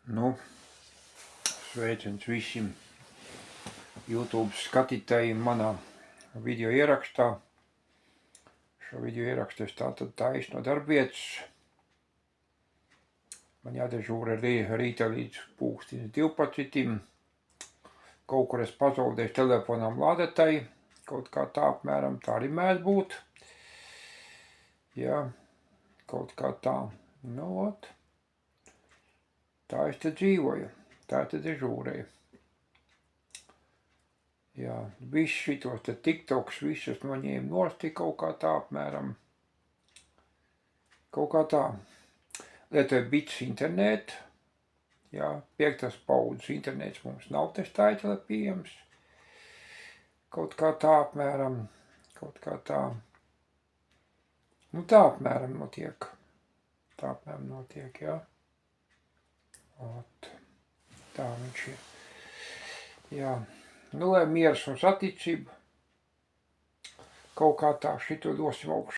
Nu, sveiciens visiem YouTube skatītājiem manā video ierakstā. Šo video ierakstu es tātad taisu no darbvietas. Man jādežūra rīta līdz 12. Kaut kur es pazaudēju telefonam lādētai. Kaut kā tā apmēram tā arī mēdz būt. Jā, kaut kā tā. Nu, ot. Tā es te dzīvoju. Tā te dežūrēju. Jā, viss šitos te tiktoks, visas noņēma nosti kaut kā tā apmēram. Kaut kā tā. Lietoju bits internetu. Jā, 5. paudzes internets mums nav te Staitele pieejams. Kaut kā tā apmēram. Kaut kā tā. Nu tā apmēram notiek. Tā apmēram notiek, jā. Ot. Tā viņš ir. Jā. Nu, lai miers un saticība. Kaut kā tā šito dosim augšu.